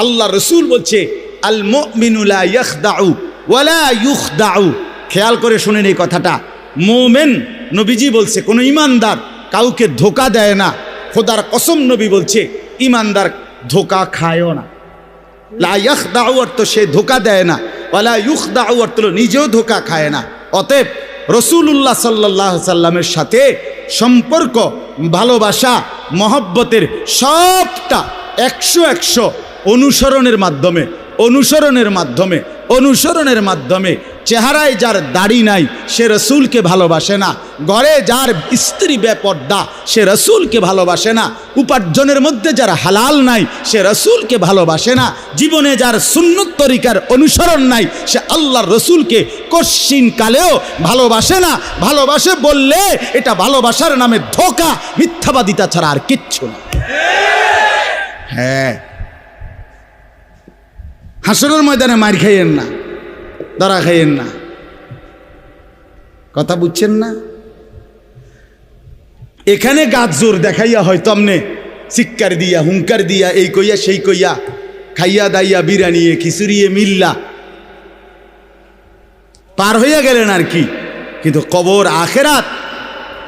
আল্লাহ রসুল বলছে আল মুমিনু লা ইয়াখদাউ ওয়ালা ইউখদাউ। খেয়াল করে শুনেন এই কথাটা। মুমিন, নবীজি বলছে, কোনো ইমানদার কাউকে ধোকা দেয় না। খোদার কসম নবী বলছে ইমানদার ধোকা খায়ও না। লা ইয়াখদাউ অর্থ সে ধোকা দেয় না, ওয়ালা ইউখদাউ অর্থ নিজেও ধোকা খায় না। অতএব রাসূলুল্লাহ সাল্লাল্লাহু আলাইহি সাল্লামের সাথে সম্পর্ক, ভালোবাসা, মহব্বতের সবটা 100 অনুসরণের মাধ্যমে চেহারায় যার দাড়ি নাই সে রসুলকে ভালোবাসে না, ঘরে যার স্ত্রী বেপর্দা সে রসুলকে ভালোবাসে না, উপার্জনের মধ্যে যার হালাল নাই সে রসুলকে ভালোবাসে না, জীবনে যার সুন্নত তরিকার অনুসরণ নাই সে আল্লাহর রসুলকে কশ্চিন কালেও ভালোবাসে না। ভালোবাসে বললে এটা ভালোবাসার নামে ধোঁকা, মিথ্যাবাদিতা ছাড়া আর কিচ্ছু না। হ্যাঁ, হাসরের ময়দানে মার খাইয়েন না, ধরা খাইয়েন না। কথা বুঝছেন না? এখানে গাছ জোর দেখাইয়া হয়তো আমনে চিৎকার দিয়া, হুঙ্কার দিয়া, এই কইয়া সেই কইয়া, খাইয়া দাইয়া বিরানিয়ে খিচুড়িয়ে মিল্লা পার হইয়া গেলেন আর কি। কিন্তু কবর আখেরাত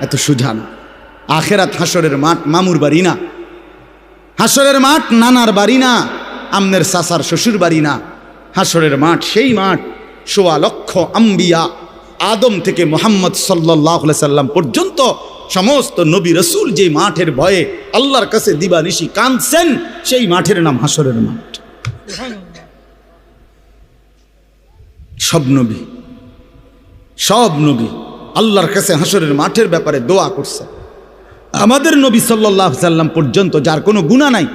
এত সুজা না। আখেরাত হাসরের মাঠ মামুর বাড়ি না, হাসরের মাঠ নানার বাড়ি না, আমনের সাসার শ্বশুর বাড়ি না। হাসরের মাঠ সেই মাঠ ১৬ লক্ষ আম্বিয়া, আদম থেকে মুহাম্মদ সাল্লাল্লাহু আলাইহি সাল্লাম পর্যন্ত সমস্ত নবী রসুল যে মাঠের ভয়ে আল্লাহর কাছে দিবানিশি কাঁদছেন, সেই মাঠের নাম হাসরের মাঠ। সব নবী আল্লাহর কাছে হাসরের মাঠের ব্যাপারে দোয়া করছে। আমাদের নবী সাল্লাল্লাহু আলাইহি সাল্লাম পর্যন্ত যার কোনো গুনাহ নাই,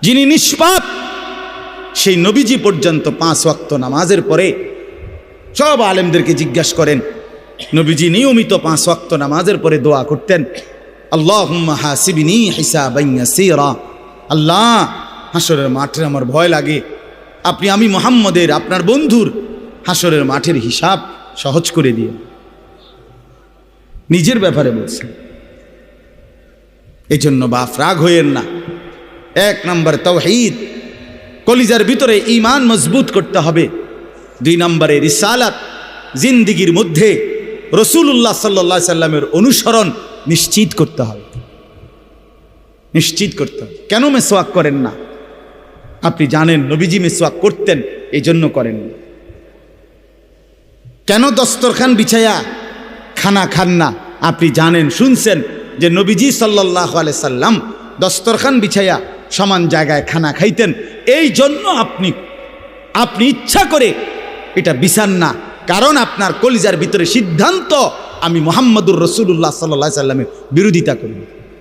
যিনি নিষ্পাপ, সেই নবীজি পর্যন্ত 5 ওয়াক্ত নামাজের পরে সব আলেমদেরকে জিজ্ঞাসা করেন, নবীজি নিয়মিত 5 ওয়াক্ত নামাজের পরে দোয়া করতেন, আল্লাহুম্মা হাসিবনি হিসাবান ইয়াসীরা। আল্লাহ, হাসরের মাঠে আমার ভয় লাগে, আমি মুহাম্মদের, আপনার বন্ধুর হাসরের মাঠের হিসাব সহজ করে দিয়ে। নিজের ব্যাপারে বলছেন। এই জন্য বাপ রাগ হইয়েন না। 1 নম্বর তাওহীদ, কলিজার ভিতরে ঈমান মজবুত করতে হবে। 2 নম্বরে রিসালাত, জিন্দেগির মধ্যে রাসূলুল্লাহ সাল্লাল্লাহু আলাইহি সাল্লামের অনুসরণ নিশ্চিত করতে হবে। কেন মেসওয়াক করেন না? আপনি জানেন নবীজি মেসওয়াক করতেন, এই জন্য করেন না। কেন দস্তরখান বিছায়া খানা খান না? আপনি জানেন, শুনছেন যে নবীজি সাল্লাল্লাহু আলাইহি সাল্লাম দস্তরখান বিছায়া সমান জায়গায় খানা খাইতেন, এই জন্য আপনি ইচ্ছা করে এটা বিছান না। কারণ আপনার কলিজার ভিতরে সিদ্ধান্ত, আমি মুহাম্মদুর রাসূলুল্লাহ সাল্লাল্লাহু আলাইহি সাল্লামের বিরোধিতা করি।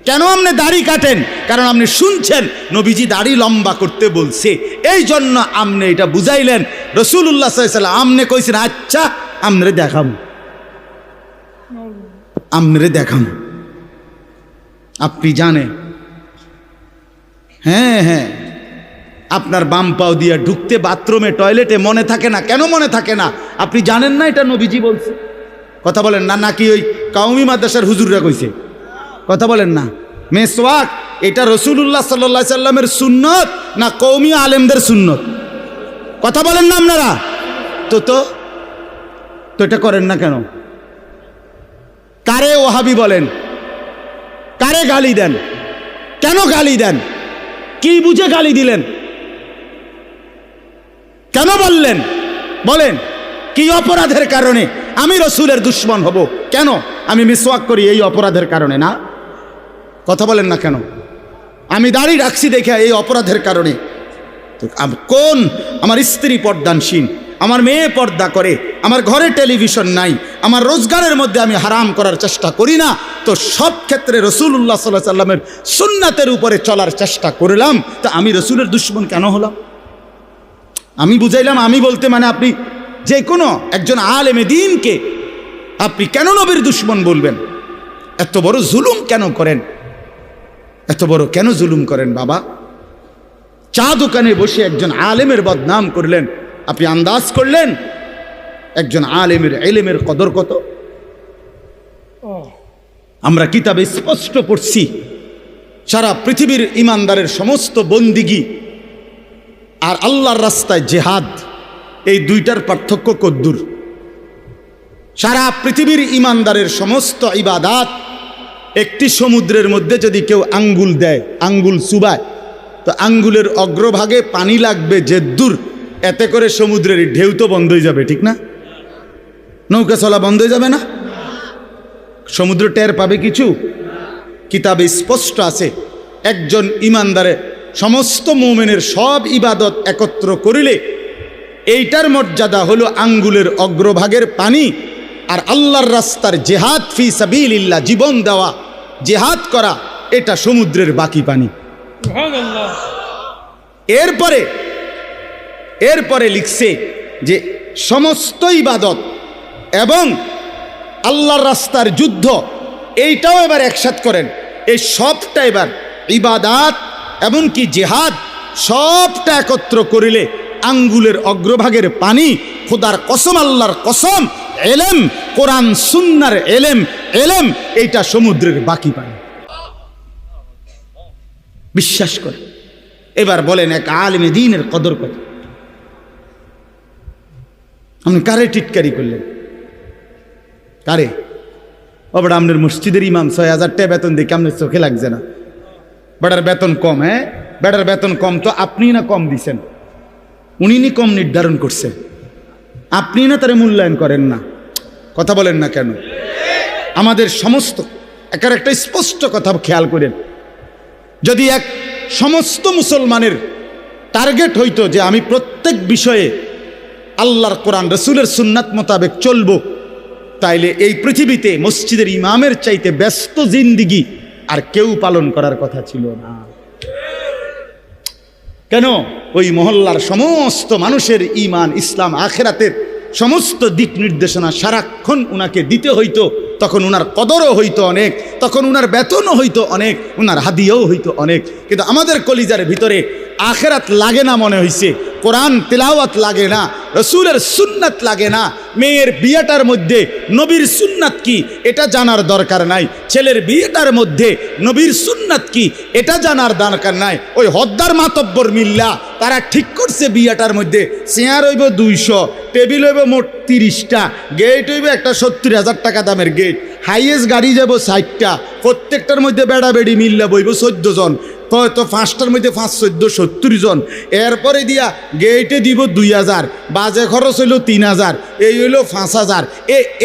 কেন আপনি দাড়ি কাটেন? কারণ আপনি শুনছেন নবীজি দাড়ি লম্বা করতে বলছে, এই জন্য আপনি এটা বুঝাইলেন। রাসূলুল্লাহ সাল্লাল্লাহু আলাইহি সাল্লাম আপনি কইছেন, আচ্ছা আমরে দেখাম। আপনি জানেন, হ্যাঁ, আপনার বাম পাও দিয়া ঢুকতে বাথরুমে, টয়লেটে মনে থাকে না। কেন মনে থাকে না? আপনি জানেন না এটা নবীজি বলছে। কথা বলেন না, নাকি ওই কাউমি মাদ্রাসার হুজুররা কইছে? কথা বলেন না। মেসওয়াক এটা রাসূলুল্লাহ সাল্লাল্লাহু আলাইহি সাল্লামের সুন্নত না কওমি আলেমদের সুন্নত? কথা বলেন না আপনারা। তো এটা করেন না কেন? কারে ওহাবি বলেন? কারে গালি দেন? কেন গালি দেন? কি বুঝে গালি দিলেন? কেন বললেন? বলেন, কি অপরাধের কারণে আমি রসুলের দুশ্মন হব? কেন? আমি মিসওয়াক করি এই অপরাধের কারণে না? কথা বলেন না কেন? আমি দাড়ি রাখছি দেখে এই অপরাধের কারণে? তো কোন আমার স্ত্রী পর্দানসীন, আমার মেয়ে পর্দা করে, আমার ঘরে টেলিভিশন নাই, আমার রোজগারের মধ্যে আমি হারাম করার চেষ্টা করি না, তো সব ক্ষেত্রে রাসূলুল্লাহ সাল্লাল্লাহু আলাইহি সাল্লামের সুন্নাতের উপরে চলার চেষ্টা করলাম, তা আমি রসুলের দুশ্মন কেন হলাম? আমি বুঝাইলাম, আমি বলতে মানে আপনি যে কোনো একজন আলেমে দ্বীনকে আপনি কেন নবীর দুশ্মন বলবেন? এত বড় জুলুম কেন করেন? এত বড় কেন জুলুম করেন বাবা? চা দোকানে বসে একজন আলেমের বদনাম করলেন, আপনি আন্দাজ করলেন একজন আলেমের ইলমের কদর কত? আমরা কিতাবে স্পষ্ট পড়ছি, সারা পৃথিবীর ইমানদারের সমস্ত বন্দিগি আর আল্লাহর রাস্তায় জেহাদ, এই দুইটার পার্থক্য কদ্দুর? সারা পৃথিবীর ইমানদারের সমস্ত ইবাদাত একটি সমুদ্রের মধ্যে যদি কেউ আঙ্গুল দেয়, আঙ্গুল চুবায়, তো আঙ্গুলের অগ্রভাগে পানি লাগবে যে দূর, এতে করে সমুদ্রের ঢেউ তো বন্ধ হয়ে যাবে, ঠিক না? নৌকা চলা বন্ধ হয়ে যাবে না? সমুদ্র টের পাবে কিছু? কিতাবে স্পষ্ট আছে, একজন ইমানদারে সমস্ত মুমিনের সব ইবাদত একত্র করিলে এইটার মর্যাদা হলো আঙ্গুলের অগ্রভাগের পানি। আর আল্লাহর রাস্তার জেহাদ ফি সাবিলিল্লাহ, জীবন দেওয়া, জেহাদ করা, এটা সমুদ্রের বাকি পানি। এরপরে লিখছে যে সমস্ত ইবাদত এবং আল্লাহর রাস্তার যুদ্ধ, এইটাও এবার একসাথ করেন। এই সবটা এবার ইবাদাত এমনকি জেহাদ সবটা একত্র করিলে আঙ্গুলের অগ্রভাগের পানি, খোদার কসম, আল্লাহর কসম, এলেম, কোরআন সুন্নাহর এলেম, এইটা সমুদ্রের বাকি পানি। বিশ্বাস করে এবার বলেন, এক আলেমে দ্বীনের কদর কত? আপনি কারে টিটকারি করলেন? কারে? ওটা আপনার মসজিদের ইমাম ৬,০০০ টাকা বেতন দিয়ে আপনার চোখে লাগছে না? বেটার বেতন কম। হ্যাঁ, বেটার বেতন কম তো আপনি না কম দিছেন, উনি নি কম নির্ধারণ করছেন, আপনি না তারে মূল্যায়ন করেন না। কথা বলেন না কেন? আমাদের সমস্ত একটা স্পষ্ট কথা খেয়াল করেন, যদি এক সমস্ত মুসলমানের টার্গেট হইতো যে আমি প্রত্যেক বিষয়ে আল্লাহর কোরআন রসুলের সুন্নাত মোতাবেক চলবো, তাইলে এই পৃথিবীতে মসজিদের ইমামের চাইতে ব্যস্ত জিন্দিগি আর কেউ পালন করার কথা ছিল না। কেন? ওই মহল্লার সমস্ত মানুষের ঈমান, ইসলাম, আখিরাতের সমস্ত দিক নির্দেশনা সারাক্ষণ উনাকে দিতে হইতো। তখন উনার কদরও হইতো অনেক, তখন উনার বেতনও হইতো অনেক, উনার হাদিয়াও হইতো অনেক। কিন্তু আমাদের কলিজার ভিতরে আখিরাত লাগে না মনে হইছে, কোরআন তেলাওয়াত লাগে না, রসুলের সুন্নাত লাগে না। মেয়ের বিয়েটার মধ্যে নবীর সুন্নাত কি এটা জানার দরকার নাই, ছেলের বিয়েটার মধ্যে নবীর সুন্নাত কি এটা জানার দরকার নাই। ওই হদ্দার মাতব্বর মিল্লা তারা ঠিক করছে বিয়েটার মধ্যে চেয়ার হইব ২০০, টেবিল হইব মোট ৩০টা, গেট হইব একটা ৭০,০০০ টাকা দামের গেট, হাইয়েস্ট গাড়ি যাব ৬০টা, প্রত্যেকটার মধ্যে বেড়া বেড়ি মিল্লা বইব ১৪ জন, তো ৫টার মধ্যে ৫, ১৪, ৭০ জন। এরপরে দিয়া গেটে দিব ২,০০০, বাজে খরচ হইল ৩,০০০, এই হইল ৫,০০০।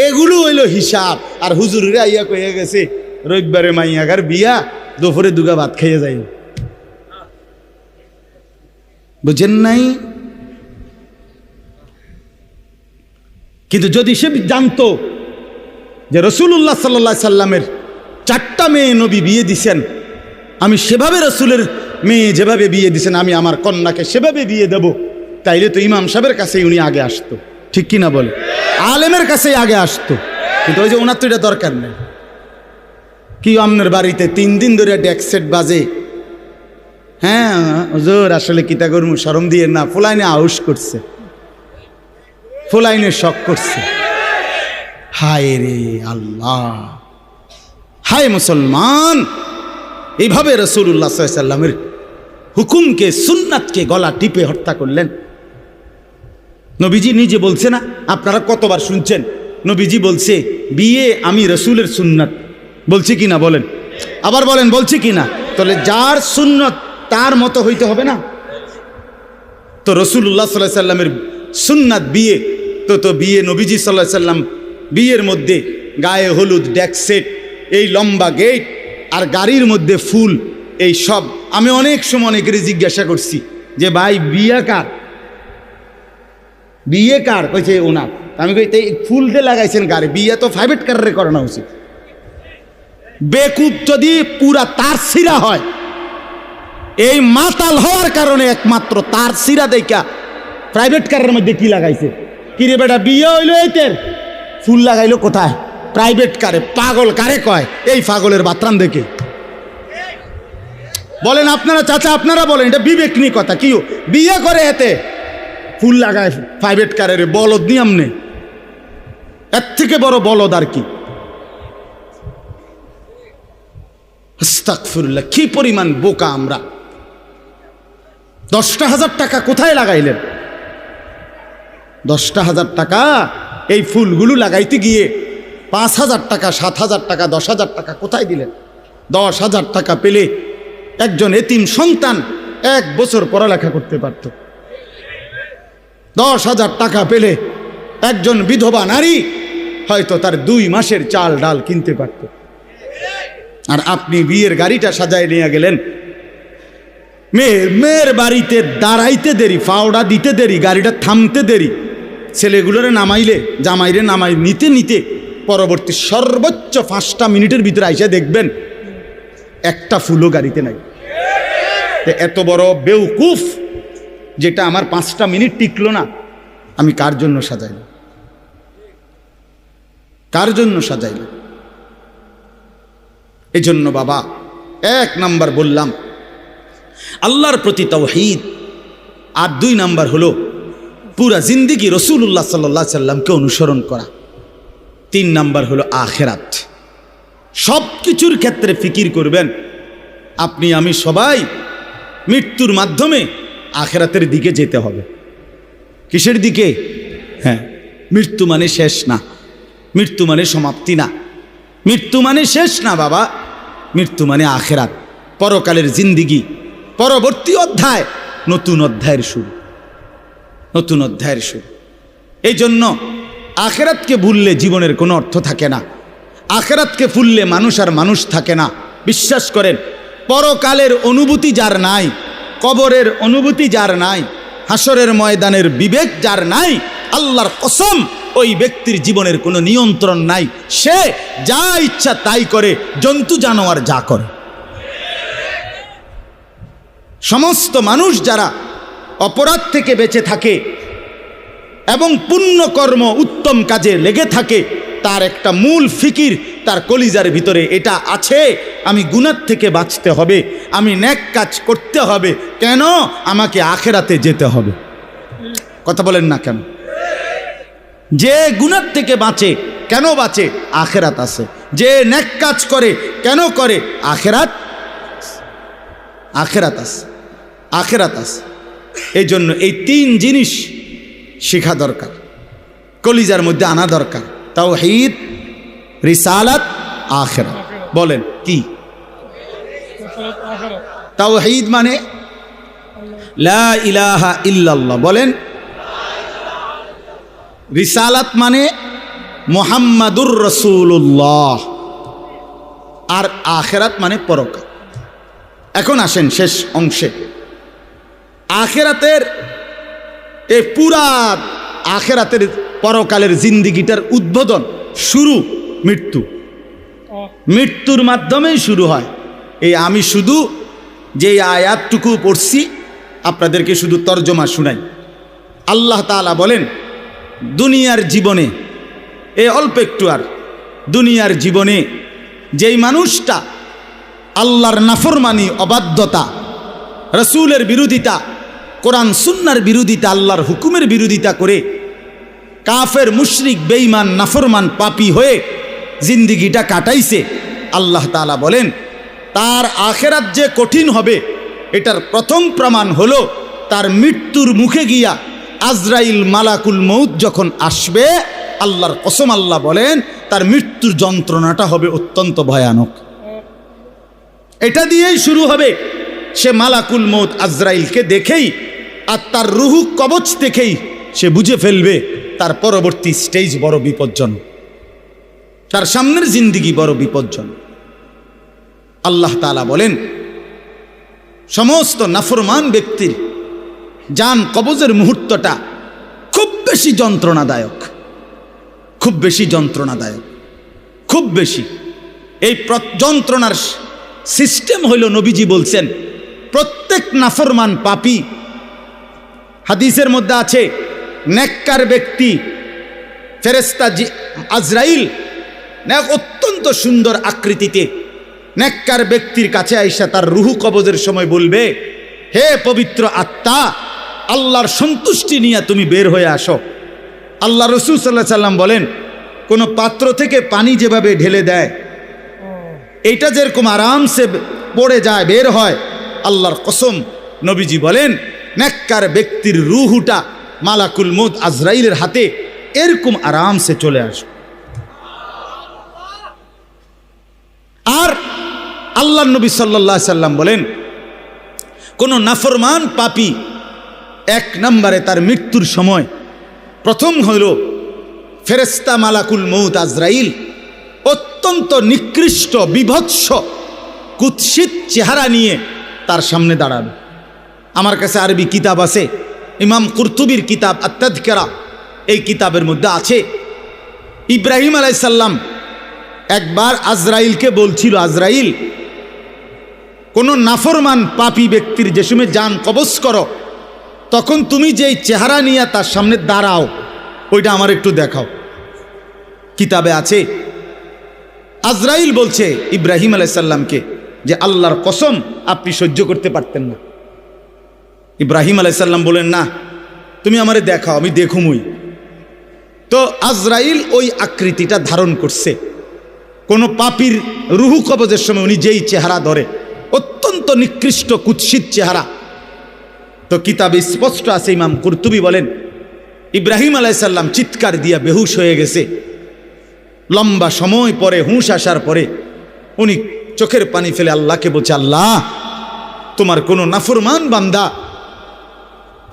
এগুলো হইল হিসাব। আর হুজুরে আইয়া কয়ে গেছে রবিবারে মাইয়াগার বিয়া, দুপুরে দুগা ভাত খাইয়ে যাই। বুঝেন নাই? কিন্তু যদি সে জানতো যে রাসূলুল্লাহ সাল্লাল্লাহু আলাইহি সাল্লামের 4টা মেয়ে নবী বিয়ে দিছেন, আমি সেভাবে রসুলের মেয়ে যেভাবে বিয়ে দিছেন আমি আমার কন্যাকে সেভাবে বিয়ে দেব, তাইলে তো ইমাম সাহেবের কাছেই উনি আগে আসতো, ঠিক কিনা বলে? আলেমের কাছেই আগে আসতো। কিন্তু ওই যে ওনার তো এটা দরকার নেই। কি আপনার বাড়িতে 3 দিন ধরে ডেক সেট বাজে? হ্যাঁ হুজুর, আসলে কিতা করমু, শরম দিয়ে না, ফুলাইনে আউশ করছে, ফুলাইনে শখ করছে। হায় রে আল্লাহ, হায় মুসলমান! এইভাবে রাসূলুল্লাহ সাল্লাল্লাহু আলাইহি সাল্লামের হুকুমকে, সুন্নাতকে গলা টিপে হত্যা করলেন। নবীজি নিজে বলছে না, আপনারা কতবার শুনছেন, নবীজি বলছে বিয়ে আমি রাসূলের সুন্নাত, বলছি কিনা বলেন? আবার বলেন, বলছি কিনা? তাহলে যার সুন্নাত তার মতো হইতে হবে না? তো রাসূলুল্লাহ সাল্লাল্লাহু আলাইহি সাল্লামের সুন্নাত বিয়ে, তো বিয়ে নবীজি সাল্লাল্লাহু আলাইহি সাল্লাম বিয়ের মধ্যে গায়ে হলুদ, ডেক সেট, এই লম্বা গেট আর গাড়ির মধ্যে ফুল, এই সব। আমি অনেক সময় অনেকেরই জিজ্ঞাসা করছি যে ভাই বিয়ে কার, বিয়ে কার? কইছে ওনার। আমি কই এই ফুল দিয়ে লাগাইছেন গাড়ি, বিয়ে তো প্রাইভেট কারে করানো উচিত। বেকুব যদি পুরা তার সিরা হয়, এই মাতাল হওয়ার কারণে একমাত্র তার সিরা দেখা প্রাইভেট কারের মধ্যে কি লাগাইছে। কিরে বেটা, বিয়ে হইলো এইতের, ফুল লাগাইলো কোথায়? প্রাইভেট কারে। পাগল কারে কয়? এই পাগলের বাতরাম দেখে। বলেন আপনারা, চাচা আপনারা বলেন, এটা বিবেক নিয়ে কথা। কি বিয়ে করে এতে ফুল লাগায় প্রাইভেট কারের? বলদ নিয়ম নেই, এর থেকে বড় বলদ আর কি? আস্তাগফিরুল্লাহ, কি পরিমাণ বোকা আমরা! 10,000 টাকা কোথায় লাগাইলেন? 10,000 টাকা এই ফুলগুলো লাগাইতে গিয়ে 5,000 টাকা, 7,000 টাকা, 10,000 টাকা কোথায় দিলেন? 10,000 টাকা পেলে একজন এতিম সন্তান 1 বছর পড়ালেখা করতে পারত। 10,000 টাকা পেলে একজন বিধবা নারী হয়তো তার 2 মাসের চাল ডাল কিনতে পারত। আর আপনি বিয়ের গাড়িটা সাজায় নিয়ে গেলেন, মেয়ের বাড়িতে দাঁড়াইতে দেরি, ফাওড়া দিতে দেরি, গাড়িটা থামতে দেরি, ছেলেগুলোরে নামাইলে জামাইরে নামাই নিতে নিতে পরবর্তী সর্বোচ্চ 5টা মিনিটের ভিতরে আইসা দেখবেন একটা ফুলও গাড়িতে নাই। এত বড় বেউকুফ যেটা আমার 5টা মিনিট টিকলো না, আমি কার জন্য সাজাইলাম? কার জন্য সাজাইলাম? এই জন্য বাবা 1 নাম্বার বললাম আল্লাহর প্রতি তাওহীদ, আর 2 নাম্বার হলো পুরা জিন্দেগি রাসূলুল্লাহ সাল্লাল্লাহু আলাইহি সাল্লামকে অনুসরণ করা। 3 নাম্বার হলো আখিরাত। সব কিছুর ক্ষেত্রে ফিকির করবেন। আপনি আমি সবাই মৃত্যুর মাধ্যমে আখিরাতের দিকে যেতে হবে। কিসের দিকে? হ্যাঁ, মৃত্যু মানে শেষ না, মৃত্যু মানে সমাপ্তি না, মৃত্যু মানে শেষ না বাবা। মৃত্যু মানে আখিরাত, পরকালের জিন্দেগি, পরবর্তী অধ্যায়, নতুন অধ্যায়ের শুরু, নতুন অধ্যায়ের শুরু। এই জন্য আখিরাতকে ভুললে জীবনের কোনো অর্থ থাকে না। আখিরাতকে ভুললে মানুষ আর মানুষ থাকে না। বিশ্বাস করেন, পরকালের অনুভূতি যার নাই, কবরের অনুভূতি যার নাই, হাসরের ময়দানের বিবেক যার নাই, আল্লাহর কসম ওই ব্যক্তির জীবনের কোনো নিয়ন্ত্রণ নাই। সে যা ইচ্ছা তাই করে, জন্তু জানোয়ার যা করে। সমস্ত মানুষ যারা অপরাধ থেকে বেঁচে থাকে এবং পুণ্যকর্ম উত্তম কাজে লেগে থাকে, তার একটা মূল ফিকির তার কলিজার ভিতরে এটা আছে, আমি গুনাহ থেকে বাঁচতে হবে, আমি নেক কাজ করতে হবে। কেন? আমাকে আখিরাতে যেতে হবে। কথা বলেন না কেন? যে গুনাহ থেকে বাঁচে, কেন বাঁচে? আখিরাত আছে। যে নেক কাজ করে, কেন করে? আখিরাত, আখিরাত আছে, আখিরাত আছে। এই জন্য এই 3 জিনিস শেখা দরকার, কলিজার মধ্যে আনা দরকার। তাওহীদ, রিসালাত, আখিরাত। বলেন কি? তাওহীদ মানে লা ইলাহা ইল্লাল্লাহ, বলেন। রিসালাত মানে মুহাম্মাদুর রাসূলুল্লাহ, আর আখিরাত মানে পরকাল। এখন আসেন শেষ অংশে। আখিরাতের এই পুরা আখিরাতের পরকালের জিন্দেগিটার উদ্বোধন, শুরু মৃত্যু। মৃত্যুর মাধ্যমেই শুরু হয়। এই আমি শুধু যে আয়াতটুকু পড়ছি আপনাদেরকে শুধু তর্জমা শুনাই। আল্লাহ তাআলা বলেন, দুনিয়ার জীবনে, এ অল্প একটু, আর দুনিয়ার জীবনে যেই মানুষটা আল্লাহর নাফরমানি, অবাধ্যতা, রাসূলের বিরোধিতা, কোরআন সুন্নাহর বিরোধিতা, আল্লাহর হুকুমের বিরোধিতা করে কাফের, মুশরিক, বেঈমান, নাফরমান, পাপী হয়ে জিন্দেগিটা কাটাইছে, আল্লাহ তাআলা বলেন তার আখিরাত যে কঠিন হবে এটার প্রথম প্রমাণ হলো তার মৃত্যুর মুখে গিয়া আজরাইল, মালাকুল মউত যখন আসবে, আল্লাহর কসম আল্লাহ বলেন তার মৃত্যুর যন্ত্রণাটা হবে অত্যন্ত ভয়ানক। এটা দিয়েই শুরু হবে। সে মালাকুল মউত আজরাইলকে দেখেই আর তার রুহু কবচ দেখেই সে বুঝে ফেলবে তার পরবর্তী স্টেজ বড় বিপজ্জনক, তার সামনের জিন্দেগি বড় বিপজ্জনক। আল্লাহ তাআলা বলেন সমস্ত নাফরমান ব্যক্তির জান কবজের মুহূর্তটা খুব বেশি যন্ত্রণাদায়ক, খুব বেশি যন্ত্রণাদায়ক, খুব বেশি। এই যন্ত্রণার সিস্টেম হইল, নবীজি বলছেন প্রত্যেক নাফরমান পাপী, হাদিসের মধ্যে আছে নেককার ব্যক্তি ফেরেশতা আজরাইল অত্যন্ত সুন্দর আকৃতিতে নেককার ব্যক্তির কাছে আইসা তার রুহু কবজের সময় বলবে, হে পবিত্র আত্মা, আল্লাহর সন্তুষ্টি নিয়ে তুমি বের হয়ে আসো। আল্লাহ রাসূল সাল্লাল্লাহু আলাইহি সাল্লাম বলেন কোনো পাত্র থেকে পানি যেভাবে ঢেলে দেয়, এইটা যেরকম আরামসে পড়ে যায়, বের হয়, আল্লাহর কসম নবীজি বলেন নেককার ব্যক্তির রুহুটা মালাকুল মউত আজরাইলের হাতে এরকম আরামসে চলে আসবে। আর আল্লাহ নবী সাল্লাল্লাহু আলাইহি সাল্লাম বলেন, কোন নাফরমান পাপী এক নম্বরে তার মৃত্যুর সময় প্রথম হলো ফেরেশতা মালাকুল মউত আজরাইল অত্যন্ত নিকৃষ্ট বিভৎস কুৎসিত চেহারা নিয়ে তার সামনে দাঁড়াবে। আমার কাছে আরবি কিতাব আছে, ইমাম কুরতুবির কিতাব আত-তাযকিরা, এই কিতাবের মধ্যে আছে ইব্রাহিম আলাইহিস সালাম একবার আজরাইলকে বলছিল, আজরাইল, কোন নাফরমান পাপী ব্যক্তির যে সময় জান কবজ করো তখন তুমি যেই চেহারা নিয়ে তার সামনে দাঁড়াও ওইটা আমার একটু দেখাও। কিতাবে আছে। আজরাইল বলছে ইব্রাহিম আলাইহিস সালামকে যে আল্লাহর কসম আপনি সহ্য করতে পারতেন না। ইব্রাহিম আলাইহিস সালাম বলেন, না তুমি আমারে দেখাও, আমি দেখুমই। তো আজরাইল ওই আকৃতিটা ধারণ করছে। কোন পাপীর রুহু কবজের সময় উনি যেই চেহারা ধরে, অত্যন্ত নিকৃষ্ট কুৎসিত চেহারা। তো কিতাবে স্পষ্ট আছে, ইমাম কুরতুবী বলেন ইব্রাহিম আলাইহিস সালাম চিৎকার দিয়া বেহুশ হয়ে গেছে। লম্বা সময় পরে হুঁশ আসার পরে উনি চোখের পানি ফেলে আল্লাহকে বলছে, আল্লাহ, তোমার কোন নাফরমান বান্দা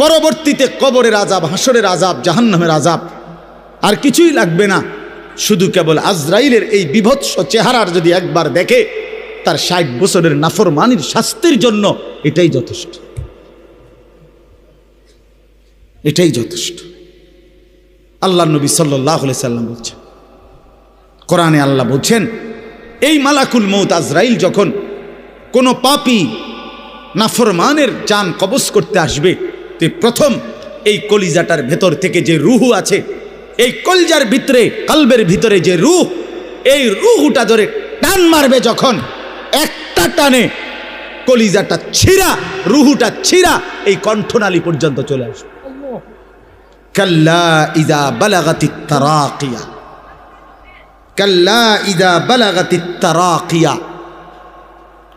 পরবর্তীতে কবরের আযাব, হাসরের আযাব, জাহান্নামের আযাব আর কিছুই লাগবে না, শুধু কেবল আজরাইলের এই বিভৎস চেহারার যদি একবার দেখে তার ৬০ বছরের নাফরমানির শাস্তির জন্য এটাই যথেষ্ট, এটাই যথেষ্ট। আল্লাহ নবী সাল্লাল্লাহু আলাইহি সাল্লাম বলছেন, কোরআনে আল্লাহ বলছেন, এই মালাকুল মউত আজরাইল যখন কোনো পাপী নাফরমানের জান কবজ করতে আসবে, তো প্রথম এই কলিজাটার ভেতর থেকে যে রুহু আছে, এই কলজার ভিতরে, কলবের ভিতরে যে রুহ, এই রুহুটা ধরে টান মারবে যখন, একটা টানে কলিজাটা ছিঁড়া, রুহুটা ছিঁড়া এই কণ্ঠনালী পর্যন্ত চলে আসবে। কাল্লা ইযা বালাগাতিত তারাকিয়া, কাল্লা ইযা বালাগাতিত তারাকিয়া।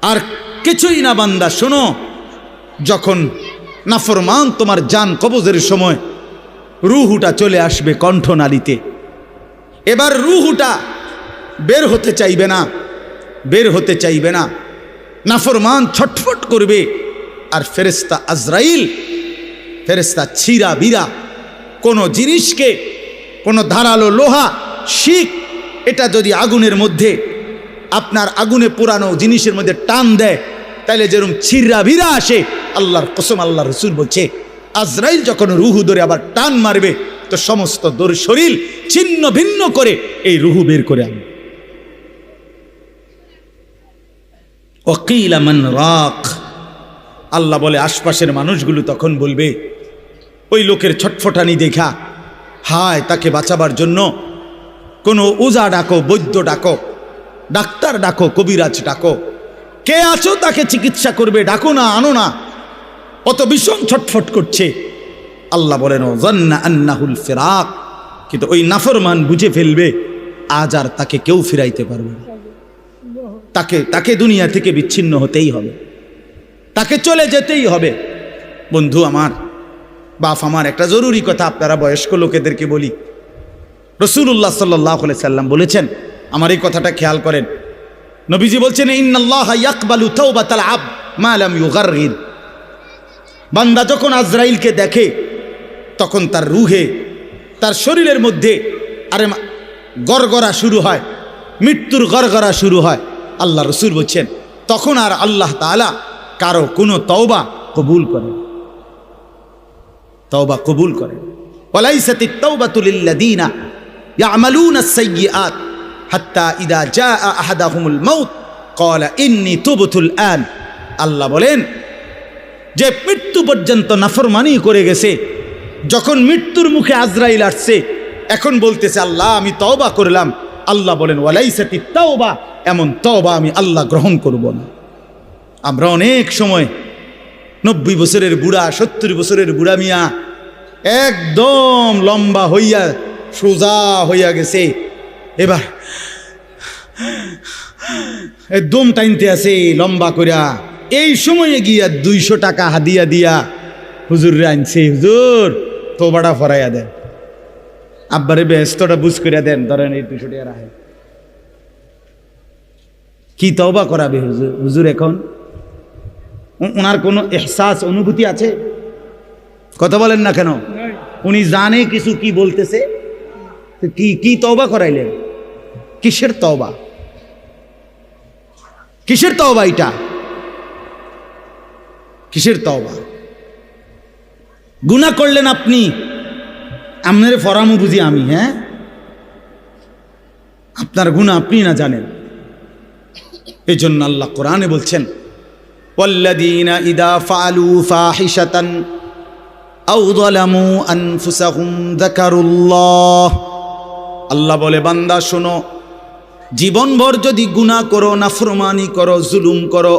আর কিছুই না বান্দা, শোনো, যখন নাফরমান তোমার জান কবজের সময় রুহুটা চলে আসবে কণ্ঠনালীতে, এবার রুহুটা বের হতে চাইবে না, বের হতে চাইবে না, নাফরমান ছটফট করবে। আর ফেরেশতা আজরাইল, ফেরেশতা ছিঁড়া বিরা কোনো জিনিসকে, কোনো ধারালো লোহা, শিক, এটা যদি আগুনের মধ্যে, আপনার আগুনে পোড়ানো জিনিসের মধ্যে টান দেয়, তাইলে যেরকম ছিঁড়া ভিড়া আসে, আল্লাহর কসম, আল্লাহ রসুল বলছে, আজরাইল যখন রুহু ধরে আবার টান মারবে তো সমস্ত শরীর ছিন্ন ভিন্ন করে এই রুহু বের করে আনবে। ওয়াকিলা মান রাক, আল্লাহ বলে আশপাশের মানুষগুলো তখন বলবে, ওই লোকের ছটফটানি দেখা, হায়, তাকে বাঁচাবার জন্য কোনো ওজা ডাকো, বৈদ্য ডাকো, ডাক্তার ডাকো, কবিরাজ ডাকো, কে আছো তাকে চিকিৎসা করবে, ডাকো না, আনো না, অত ভীষণ ছটফট করছে। আল্লাহ বলেন, যান্না আন্নাহুল ফিরাক, কিন্তু ওই নাফরমান বুঝে ফেলবে আজ আর তাকে কেউ ফিরাইতে পারবে না, তাকে দুনিয়া থেকে বিচ্ছিন্ন হতেই হবে, তাকে চলে যেতেই হবে। বন্ধু আমার, বাপ আমার, একটা জরুরি কথা আপনারা বয়স্ক লোকেদেরকে বলি। রাসূলুল্লাহ সাল্লাল্লাহু আলাইহি সাল্লাম বলেছেন, আমার এই কথাটা খেয়াল করেন, নবীজি বলছেন, ইন্নাল্লাহা ইয়াকবালু তাওবাতাল আবদ মা লাম ইউগাররির। বান্দা যখন আজরাইলকে দেখে তখন তার রুহে, তার শরীরের মধ্যে আরে গড়গড়া শুরু হয়, মৃত্যুর গড়গড়া শুরু হয়। আল্লাহ রসুল বলছেন, তখন আর আল্লাহ তাআলা কারো কোনো তওবা কবুল করেন, তওবা কবুল করেন। ওয়ালাইসাতিত তাওবাতু লিল্লাযীনা ইয়ামালুনাস সাইয়্যাত হাত্তা ইযা জাআ আহাদাহুমুল মাউত ক্বালা ইন্নী তুবতুল আন। আল্লাহ বলেন যে মৃত্যু পর্যন্ত নাফরমানি করে গেছে, যখন মৃত্যুর মুখে আজরাইল আসছে, এখন বলতেছে, আল্লাহ আমি তওবা করলাম। আল্লাহ বলেন, ওয়ালাইসাতিত তাওবা, এমন তওবা আমি আল্লাহ গ্রহণ করব না। আমরা অনেক সময় 90 বছরের বুড়া, 70 বছরের বুড়া মিয়া একদম লম্বা হইয়া সোজা হইয়া গেছে, এবার একদম টাইনতে আছে লম্বা করিয়া, এই সময়ে গিয়া 200 টাকা হাদিয়া দিয়া হুজুর রে আনছি, হুজুর তোবাটা ফরাইয়া দেন, আব্বারে ব্যস্তটা বুঝ করিয়া দেন, ধরেন এই 200 টাকা রাখেন। কি তওবা করাবে হুজুর? হুজুর এখন ওনার কোনো এহসাস অনুভূতি আছে? কথা বলেন না কেন? উনি জানে কিছু কি বলতেছে, কি কি তওবা করাইলেন? কিসের তওবা? কিসের তওবা এটা? কিসের তওবা? গুনাহ করলেন আপনি, আপনার ফরামু বুঝি আমি? হ্যাঁ, আপনার গুনাহ আপনি না জানেন। এই জন্য আল্লাহ কোরআনে বলছেন, ওয়াল্লাযীনা ইযা ফাআলু ফাহিশাতান আও যালামু আনফুসাহুম যাকারুল্লাহ। আল্লাহ বলে, বান্দা শোনো, জীবনভর যদি গুনাহ করো, নাফরমানি করো, জুলুম করো,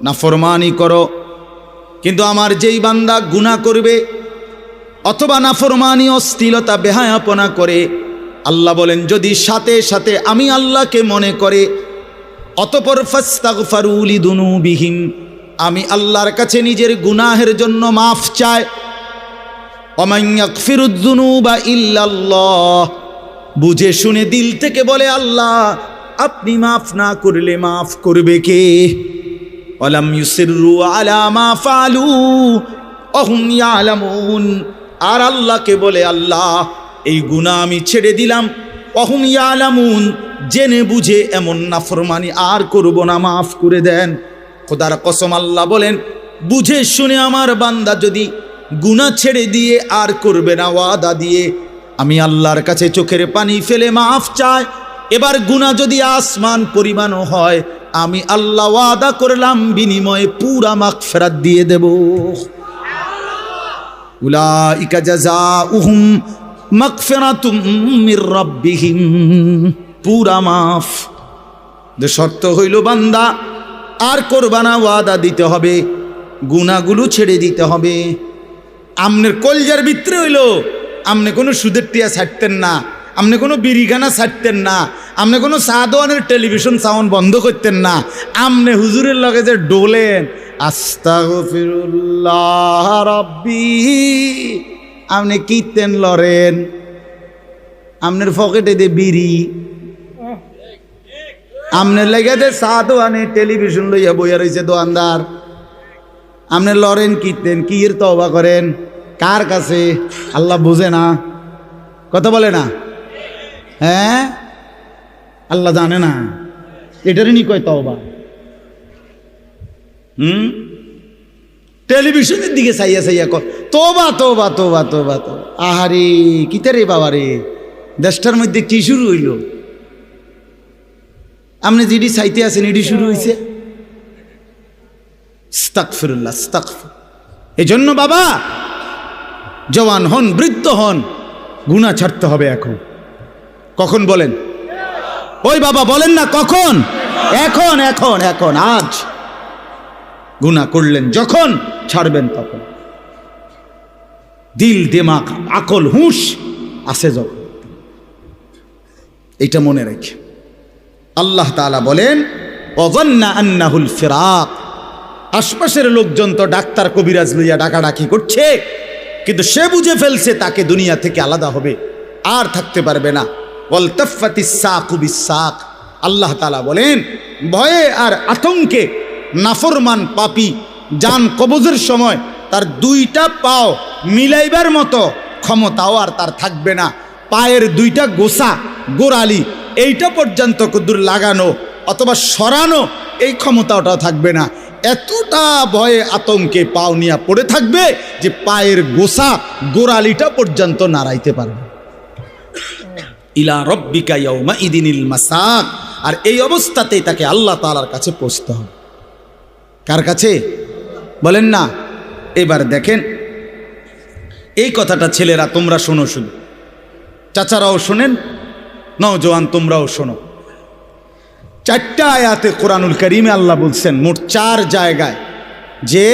নাফরমানি করো, কিন্তু আমার যেই বান্দা গুনাহ করবে অথবা নাফরমানি, অশ্লীলতা, বেহায়াপনা করে, আল্লাহ বলেন যদি সাথে সাথে আমি আল্লাহকে মনে করে, অতঃপর ফাস্তাগফারু লিযুনুবিহিম, আমি আল্লাহর কাছে নিজের গুনাহের জন্য মাফ চায়, ওমান ইয়াগফিরুয যুনুবা ইল্লাল্লাহ, বুঝে শুনে দিল থেকে বলে আল্লাহ আপনি মাফ না করলে মাফ করবে কে? ওয়ালাম ইউসিররু আলা মা ফাআলু ওয়া হুম ইয়ালামুন, আর আল্লাহকে বলে আল্লাহ এই গুনাহ আমি ছেড়ে দিলাম, ওয়া হুম ইয়ালামুন, জেনে বুঝে এমন নাফরমানি আর করব না, মাফ করে দেন। খোদার কসম আল্লাহ বলেন, বুঝে শুনে আমার বান্দা যদি গুনাহ ছেড়ে দিয়ে আর করবে না, ওয়াদা দিয়ে আমি আল্লাহর কাছে চোখের পানি ফেলে মাফ চায়, এবার গুনাহ যদি আসমান পরিমাণও হয়, আমি আল্লাহ ওয়াদা করলাম বিনিময়ে পুরা মাগফিরাত দিয়ে দেব। উলাইকা জাযাউহুম মাগফিরাতুম মির রাব্বিহিম, পুরা মাফ। যে শর্ত হইল বান্দা আর করবা না, ওয়াদা দিতে হবে, গুনাহগুলো ছেড়ে দিতে হবে। আমনের কলজার ভিতরে হইল আমনে কোনো সুদের টিয়া ছাড়তেন না, আমনে কোনো বিড়িখানা ছাড়তেন না, আমনে কোনো সাদওয়ানের টেলিভিশন সাউন্ড বন্ধ করতেন না, আমনে হুজুরের লগে যে ডোলেন আস্তাগফিরুল্লাহ রাব্বি, আমনে কীর্তেন লরেন, আমনের পকেটে দে বিড়ি, আমনের লেগে দে সাদওয়ানে টেলিভিশন লইয়া বইয়া রয়েছে দোয়ানদার, আমনে লরেন কীর্তেন, কি এর তওবা করেন কার কাছে? আল্লাহ বুঝে না? কথা বলে না? হ্যাঁ, আল্লাহ জানে না? এটারই নি কয় তওবা। টেলিভিশনের দিকে চাইয়া চাইয়া কয় তওবা তওবা তওবা তওবা তওবা। আহারে কিতা রে বাবা রে, দেশটার মধ্যে কি শুরু হইল? আপনি যেটি চাইতে আছেন এটি শুরু হয়েছে। আস্তাগফিরুল্লাহ, আস্তাগফির। এই জন্য বাবা, জওয়ান হন, বৃদ্ধ হন, গুনাহ ছাড়তে হবে এখন। কখন বলেন? ওই বাবা বলেন না কখন? এখন এখন এখন, আজ। গুনাহ করলেন যখন, ছাড়বেন তখন। দিল, দিমাগ, আকল, হুঁশ আছে যখন। এটা মনে রেখে আল্লাহ তাআলা বলেন, ওয়াযান্না আন্নাহুল ফিরাক, আশপাশের লোকজন তো ডাক্তার কবিরাজ লইয়া ডাকাডাকি করছে, কিন্তু সে বুঝে ফেলছে তাকে দুনিয়া থেকে আলাদা হবে, আর থাকতে পারবে না। ওয়ালতাফাতিস সাকু বিসাক, আল্লাহ তাআলা বলেন ভয়ে আর আতঙ্কে নাফরমান পাপী জান কবজের সময় তার দুইটা পাও মিলাইবার মতো ক্ষমতাও আর তার থাকবে না। পায়ের দুইটা গোসা, গোড়ালি, এইটা পর্যন্ত কদ্দুর লাগানো অথবা সরানো এই ক্ষমতাটাও থাকবে না। এতটা ভয়ে আতঙ্কে পাও নিয়ে পড়ে থাকবে যে পায়ের গোসা, গোড়ালিটা পর্যন্ত নাড়াইতে পারবে। ইলা রব্বিকা ইয়াউমা ইদিনিল মাসাক, আর এই অবস্থাতেই তাকে আল্লাহ তাআলার কাছে পৌঁছতে হবে। কার কাছে বলেন না? এবার দেখেন এই কথাটা ছেলেরা তোমরা শোনো, শুধু চাচারাও শোনেন, নওজোয়ান তোমরাও শোনো। 4টা আয়াতে কোরআনুল কারীমে আল্লাহ বলছেন, মোট 4 জায়গায়, যে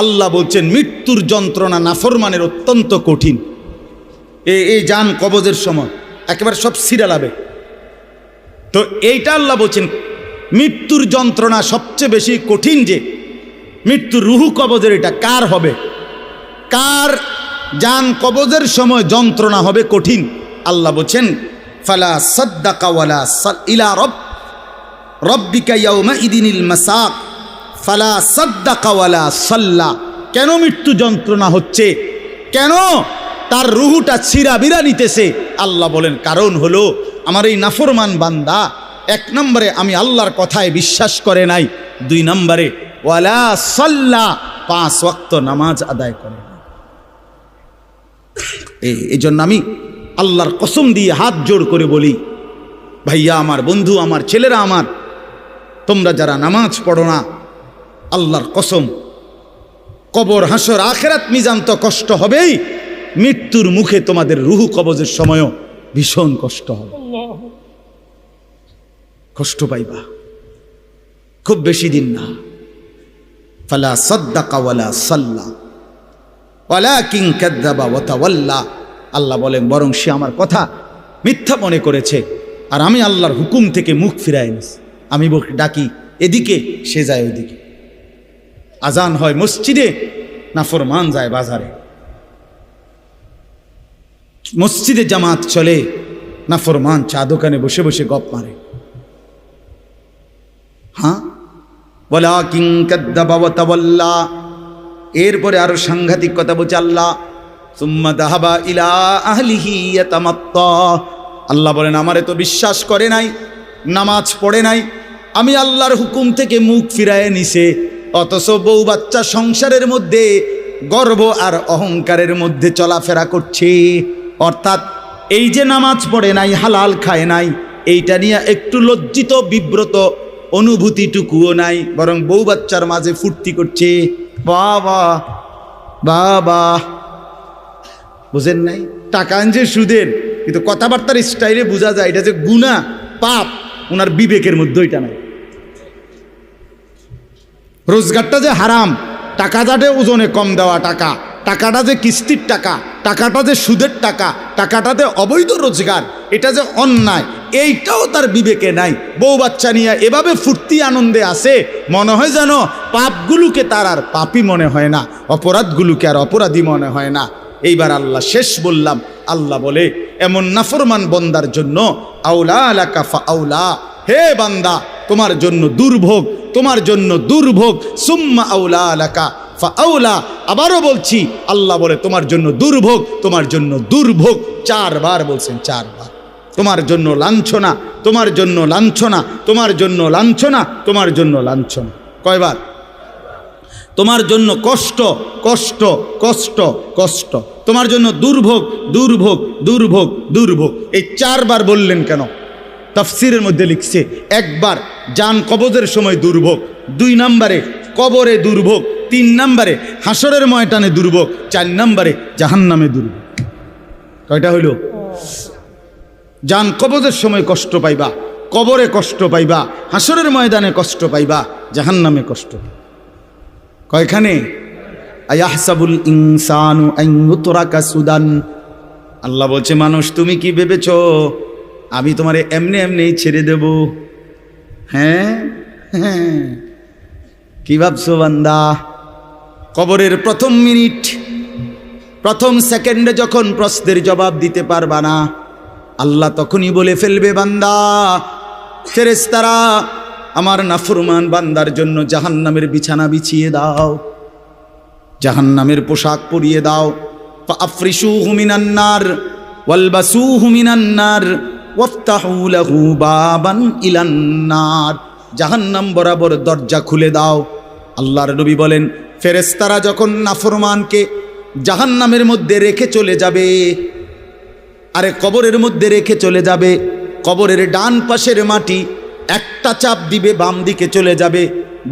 আল্লাহ বলছেন মৃত্যুর যন্ত্রণা নাফরমানের অত্যন্ত কঠিন। এই জান কবজের সময় একেবারে সব সিরালাবে। তো এইটা আল্লাহ বলছেন মৃত্যুর যন্ত্রণা সবচেয়ে বেশি কঠিন, যে মৃত্যুর রুহু কবজের এটা কার হবে? কার জান কবজের সময় যন্ত্রণা হবে কঠিন? আল্লাহ বলছেন ফালা সাদ্দাকা ওয়ালা ইলা রব্বিকা ইয়াউমা ইদিনিল মাসাক ফালা সাদ্দাকা ওয়ালা সাল্লা। কেন মৃত্যু যন্ত্রণা হচ্ছে? কেন তার রুহুটা ছিঁড়াবিরা নিতেছে? আল্লাহ বলেন কারণ হলো আমার এই নাফরমান বান্দা এক নম্বরে আমি আল্লাহর কথায় বিশ্বাস করে নাই, দুই নম্বরে ওয়ালা সাল্লা 5 ওয়াক্ত নামাজ আদায় করে না। এই জন্য আমি আল্লাহর কসম দিয়ে হাত জোড় করে বলি, ভাইয়া আমার, বন্ধু আমার, ছেলেরা আমার, তোমরা যারা নামাজ পড়ো না, আল্লাহর কসম কবর হাসর আখেরাত মিজান তো কষ্ট হবেই, মৃত্যুর মুখে তোমাদের রুহু কবজের সময়ও ভীষণ কষ্ট হবে, কষ্ট পাইবা, খুব বেশি দিন না। ফালা সাদ্দাকা ওয়ালা সাল্লা ওয়ালাকিন কাযযাবা ওয়া তাওয়াল্লা। আল্লাহ বলেন বরং সে আমার কথা মিথ্যা মনে করেছে আর আমি আল্লাহর হুকুম থেকে মুখ ফিরাই নিছি। আমি ডাকি এদিকে, সে যায় ওইদিকে। আজান হয় মসজিদে, নাফরমান যায় বাজারে। মসজিদে জামাত চলে, নাফরমান চা দোকানে বসে বসে গপ মারে। হ্যাঁ, ওয়ালাকিন কাযযাবা ওয়া তাওয়াল্লা। এরপরে আরো সাংঘাতিক কথা বলছে আল্লাহ, সুম্মা যাহাবা ইলা আহলিহি ইয়াতামাত্তা। আল্লাহ বলেন আমারে তো বিশ্বাস করে নাই, নামাজ পড়ে নাই, আমি আল্লাহর হুকুম থেকে মুখ ফিরায় নিছে, অথচ বউ বাচ্চা সংসারের মধ্যে গর্ব আর অহংকারের মধ্যে চলাফেরা করছে। অর্থাৎ এই যে নামাজ পড়ে নাই, হালাল খায় নাই, এইটা নিয়ে একটু লজ্জিত বিব্রত অনুভূতিটুকুও নাই, বরং বউ বাচ্চার মাঝে ফুর্তি করছে। বাবা বাবা, বুঝেন নাই? টাকা আনছে সুদের, কিন্তু কথাবার্তার স্টাইলে বোঝা যায় এটা যে গুনাহ পাপ, ওনার বিবেকের মধ্যে ওইটা নাই। রোজগারটা যে হারাম, টাকাটা যে ওজনে কম দেওয়া টাকা, টাকাটা যে কিস্তির টাকা, টাকাটা যে সুদের টাকা, টাকাটা যে অবৈধ রোজগার, এটা যে অন্যায়, এইটাও তার বিবেকে নাই। বউ বাচ্চা নিয়ে এভাবে ফুর্তি আনন্দে আসে, মনে হয় যেন পাপগুলোকে তার আর পাপই মনে হয় না, অপরাধগুলোকে আর অপরাধী মনে হয় না। এইবার আল্লাহ শেষ বললাম, আল্লাহ বলে এমন নাফরমান বন্দার জন্য আউলা লাকা ফাআউলা, হে বান্দা তোমার জন্য দুর্ভোগ, তোমার জন্য দুর্ভোগ। সুম্মা আউলা লাকা ফাআউলা, আবারও বলছি আল্লাহ বলে তোমার জন্য দুর্ভোগ, তোমার জন্য দুর্ভোগ। 4 বার বলছেন, 4 বার। তোমার জন্য লাঞ্ছনা, তোমার জন্য লাঞ্ছনা, তোমার জন্য লাঞ্ছনা, তোমার জন্য লাঞ্ছনা। কয়বার? তোমার জন্য কষ্ট, কষ্ট, কষ্ট, কষ্ট। তোমার জন্য দুর্ভোগ, দুর্ভোগ, দুর্ভোগ, দুর্ভোগ। এই 4 বার বললেন কেন? তাফসীরের মধ্যে লিখছে, একবার জান কবজের সময় দুর্ভোগ, 2 নম্বরে কবরে দুর্ভোগ, 3 নম্বরে হাসরের ময়দানে দুর্ভোগ, 4 নম্বরে জাহান্নামে দুর্ভোগ। কয়টা হইল? জান কবজের সময় কষ্ট পাইবা, কবরে কষ্ট পাইবা, হাসরের ময়দানে কষ্ট পাইবা, জাহান্নামে কষ্ট। কয়খানে? আয়াহসাবুল ইনসানু আন ইউতরাকা সুদান। আল্লাহ বলছে মানুষ তুমি কি ভেবেছ আমি তোমারে এমনি এমনি ছেড়ে দেব? হ্যাঁ হ্যাঁ, কি ভাবছো বান্দা? কবরের প্রথম মিনিট, প্রথম সেকেন্ডে যখন প্রশ্নের জবাব দিতে পারবা না, আল্লাহ তখনই বলে ফেলবে বান্দা, ফেরেশতারা আমার নাফরমান বান্দার জন্য জাহান্নামের বিছানা বিছিয়ে দাও, জাহান্নামের পোশাক পরিয়ে দাও। ফাআফরিশুহু মিনান নার ওয়ালবাসুহু মিনান নার ওয়াফতাহু লাহু বাবান ইলান নার। জাহান্নাম বরাবর দরজা খুলে দাও। আল্লাহর নবী বলেন ফেরেশতারা যখন নাফরমানকে জাহান্নামের মধ্যে রেখে চলে যাবে, আরে কবরের মধ্যে রেখে চলে যাবে, কবরের ডান পাশের মাটি একটা চাপ দিবে বাম দিকে চলে যাবে,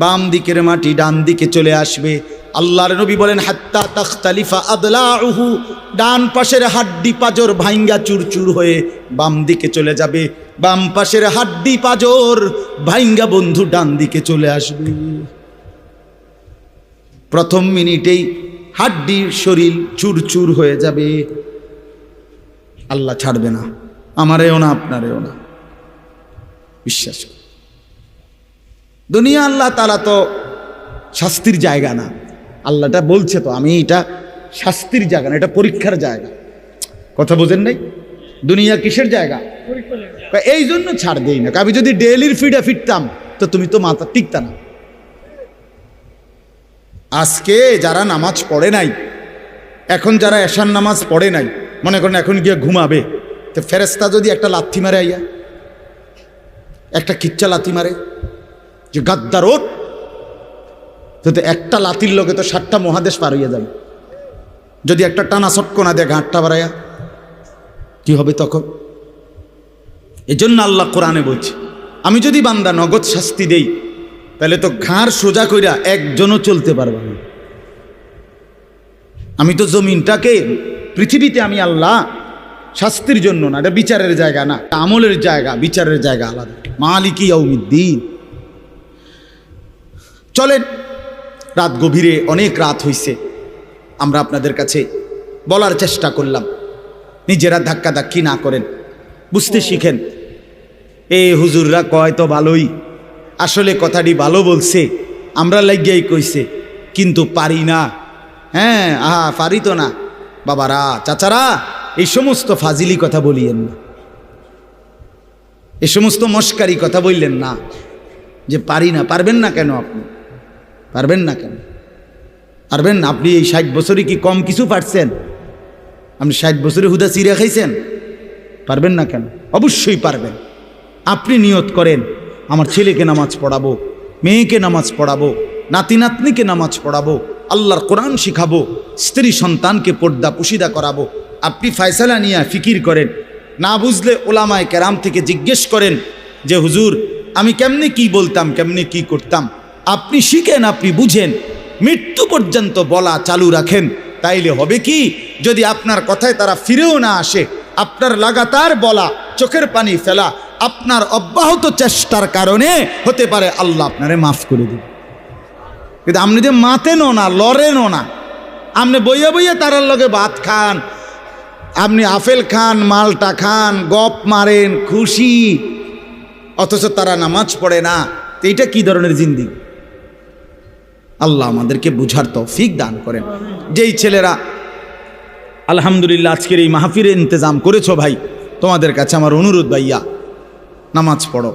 বাম দিকের মাটি ডান দিকে চলে আসবে। আল্লাহর নবী বলেন হাত্তা তাখতালিফা আদলাউহু, ডান পাশের হাড্ডি পাজর ভাঙ্গা চুরচুর হয়ে বাম দিকে চলে যাবে, বাম পাশের হাড্ডি পাজর ভাঙ্গা বন্ধু ডান দিকে চলে আসবে। প্রথম মিনিটেই হাড্ডির শরীর চুরচুর হয়ে যাবে। আল্লাহ ছাড়বে না, আমারেও না আপনারেও না, বিশ্বাস করুন। দুনিয়া আল্লাহ তাআলা তো শাস্তির জায়গা না, আল্লাহটা বলছে তো আমি এটা শাস্তির জায়গা না, এটা পরীক্ষার জায়গা। কথা বোঝেন নাই? দুনিয়া কিসের জায়গা? এই জন্য ছাড় দেই না। আমি যদি ডেইলির ফিডে ফিরতাম তো তুমি তো মাথা টিকতা না। আজকে যারা নামাজ পড়ে নাই, এখন যারা এশার নামাজ পড়ে নাই, মনে করেন এখন গিয়ে ঘুমাবে, তো ফেরেস্তা যদি একটা লাথি মারে, আইয়া একটা কিচ্চা লাথি মারে যে গাদ্দার ওঠ, তো একটা লাথির লোকে তো 7টা মহাদেশ পার হইয়া যাবে। যদি একটা টানা চটকনা দেয় ঘাটটা বাড়াইয়া, কি হবে তখন? এজন্য আল্লাহ কোরআনে বলছে, আমি যদি বান্দা নগদ শাস্তি দেই তাহলে তো ঘাড় সোজা কইরা একজনও চলতে পারবে না। আমি তো জমিনটাকে, পৃথিবীতে আমি আল্লাহ শাস্তির জন্য না, এটা বিচারের জায়গা না, আমলের জায়গা, বিচারের জায়গা আলাদা। মালিকি ইয়াউমিদ্দিন। চলেন, রাত গভীরে, অনেক রাত হইছে, আমরা আপনাদের কাছে বলার চেষ্টা করলাম, নিজেরা ধাক্কাধাক্কি না করেন, বুঝতে শিখেন। হুজুররা কয় তো ভালোই, আসলে কথাটি ভালো বলছে, আমরা লাগিয়াই কইছে, কিন্তু পারি না। হ্যাঁ, পারি তো না। বাবারা, চাচারা, এই সমস্ত ফাজিলি কথা বলিয়েন না, এই সমস্ত মস্কারি কথা বললেন না যে পারি না। পারবেন না কেন? আপনি পারবেন না কেন? পারবেন না। আপনি এই 60 বছরে কি কম কিছু পারছেন? আপনি 60 বছরে হুদা চিড়া খাইছেন? পারবেন না কেন? অবশ্যই পারবেন। আপনি নিয়ত করেন, আমার ছেলেকে নামাজ পড়াবো, মেয়েকে নামাজ পড়াবো, নাতি নাতনিকে নামাজ পড়াবো, আল্লাহর কোরআন শিখাবো, স্ত্রী সন্তানকে পর্দা পুশিদা করাবো। আপনি ফয়সালা নিয়ে ফিকির করেন, না বুঝলে ওলামায়ে কেরাম থেকে জিজ্ঞেস করেন যে হুজুর আমি কেমনে কি বলতাম, কেমনে কি করতাম। আপনি শিখেন, আপনি বুঝেন, মৃত্যু পর্যন্ত বলা চালু রাখেন। তাইলে হবে কি, যদি আপনার কথায় তারা ফিরেও না আসে, আপনার লাগাতার বলা, চোখের পানি ফেলা, আপনার অব্যাহত চেষ্টার কারণে হতে পারে আল্লাহ আপনারে মাফ করে দিন। কিন্তু আপনি যে মাতেনও না, লড়েনও না, আপনি বইয়া বইয়া তারার লগে ভাত খান, আপনি আপেল খান, মালটা খান, গপ মারেন, খুশি, অথচ তারা নামাজ পড়ে না। তো এইটা কি ধরনের জিন্দেগি? আল্লাহ আমাদেরকে বুঝার তৌফিক দান করেন। যেই ছেলেরা আলহামদুলিল্লাহ আজকের এই মাহফিলের ইন্তজাম করেছো, ভাই তোমাদের কাছে আমার অনুরোধ, ভাইয়া নামাজ পড়ো।